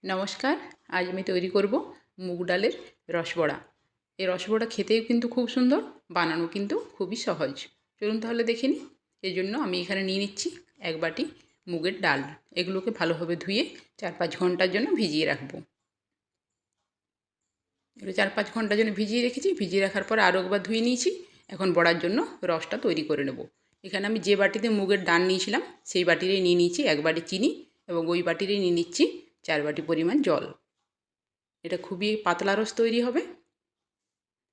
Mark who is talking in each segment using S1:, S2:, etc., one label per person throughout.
S1: নমস্কার। আজ আমি তৈরি করব মুগ ডালের রসবড়া। এই রসবড়া খেতেও কিন্তু খুব সুন্দর, বানানো কিন্তু খুবই সহজ। চলুন তাহলে দেখে নিই। এজন্য আমি এখানে নিয়ে নিচ্ছি 1 বাটি মুগের ডাল। এগুলোকে ভালোভাবে ধুয়ে 4-5 ঘন্টার জন্য ভিজিয়ে রাখবো। এগুলো 4-5 ঘন্টার জন্য ভিজিয়ে রেখেছি। ভিজিয়ে রাখার পর আরও একবার ধুয়ে নিয়েছি। এখন বড়ার জন্য রসটা তৈরি করে নেব। এখানে আমি যে বাটিতে মুগের ডাল নিয়েছিলাম সেই বাটিরই নিয়ে নিয়েছি 1 বাটি চিনি এবং ওই বাটিরই নিয়ে নিচ্ছি 4 বাটি পরিমাণ জল। এটা খুবই পাতলা রস তৈরি হবে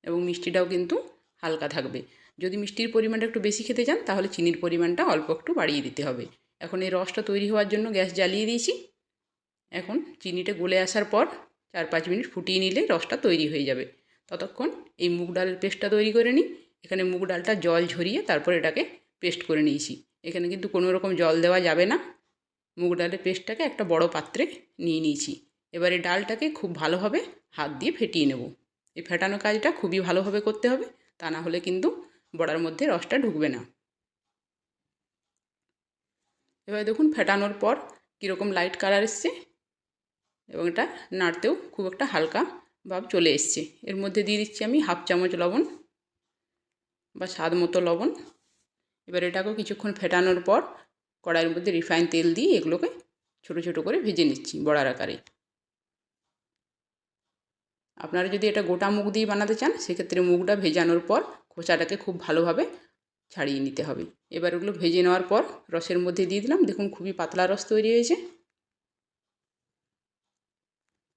S1: এবং মিষ্টিটাও কিন্তু হালকা থাকবে। যদি মিষ্টির পরিমাণটা একটু বেশি খেতে চান তাহলে চিনির পরিমাণটা অল্প একটু বাড়িয়ে দিতে হবে। এখন এই রসটা তৈরি হওয়ার জন্য গ্যাস জ্বালিয়ে দিয়েছি। এখন চিনিটা গলে আসার পর 4-5 মিনিট ফুটিয়ে নিলে রসটা তৈরি হয়ে যাবে। ততক্ষণ এই মুগ ডালের পেস্টটা তৈরি করে নিই। এখানে মুগ ডালটা জল ঝরিয়ে তারপর এটাকে পেস্ট করে নিয়েছি। এখানে কিন্তু কোনো রকম জল দেওয়া যাবে না। মুগ ডালের পেস্টটাকে একটা বড় পাত্রে নিয়ে নিয়েছি। এবারে ডালটাকে খুব ভালোভাবে হাত দিয়ে ফেটিয়ে নেব। এই ফেটানো কাজটা খুবই ভালোভাবে করতে হবে, তা না হলে কিন্তু বড়ার মধ্যে রসটা ঢুকবে না। এবারে দেখুন ফেটানোর পর কীরকম লাইট কালার এসছে এবং এটা নাড়তেও খুব একটা হালকা ভাব চলে এসছে। এর মধ্যে দিয়ে দিচ্ছি আমি 1/2 চামচ লবণ বা স্বাদ মতো লবণ। এবার এটাকেও কিছুক্ষণ ফেটানোর পর কড়াইয়ের মধ্যে রিফাইন তেল দিয়ে এগুলোকে ছোটো ছোটো করে ভেজে নিচ্ছি বড়ার আকারে। আপনারা যদি এটা গোটা মুগ দিয়ে বানাতে চান সেক্ষেত্রে মুগটা ভেজানোর পর খোসাটাকে খুব ভালোভাবে ছাড়িয়ে নিতে হবে। এবার ওগুলো ভেজে নেওয়ার পর রসের মধ্যে দিয়ে দিলাম। দেখুন খুবই পাতলা রস তৈরি হয়েছে।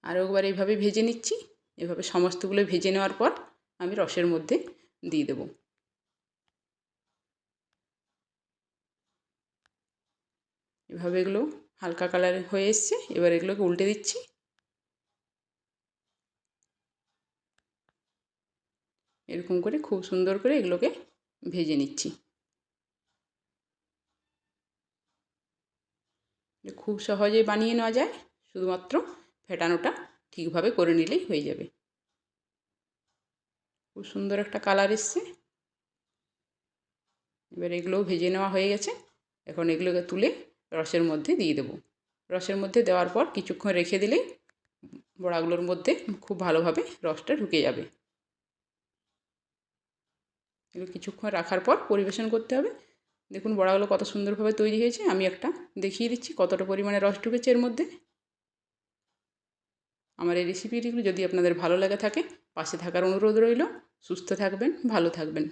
S1: আরও একবার এইভাবে ভেজে নিচ্ছি। এভাবে সমস্তগুলো ভেজে নেওয়ার পর আমি রসের মধ্যে দিয়ে দেব। এভাবে এগুলো হালকা কালার হয়ে এসছে। এবার এগুলোকে উল্টে দিচ্ছি। এরকম করে খুব সুন্দর করে এগুলোকে ভেজে নিচ্ছি। খুব সহজেই বানিয়ে নেওয়া যায়, শুধুমাত্র ফেটানোটা ঠিকভাবে করে নিলেই হয়ে যাবে। খুব সুন্দর একটা কালার এসছে। এবার এগুলোও ভেজে নেওয়া হয়ে গেছে। এখন এগুলোকে তুলে রসের মধ্যে দিয়ে দেবো। রসের মধ্যে দেওয়ার পর কিছুক্ষণ রেখে দিলেই বড়াগুলোর মধ্যে খুব ভালোভাবে রসটা ঢুকে যাবে। এগুলো কিছুক্ষণ রাখার পর পরিবেশন করতে হবে। দেখুন বড়াগুলো কত সুন্দরভাবে তৈরি হয়েছে। আমি একটা দেখিয়ে দিচ্ছি কতটা পরিমাণে রস ঢুকেছে এর মধ্যে। আমার এই রেসিপিগুলো যদি আপনাদের ভালো লেগে থাকে পাশে থাকার অনুরোধ রইল। সুস্থ থাকবেন, ভালো থাকবেন।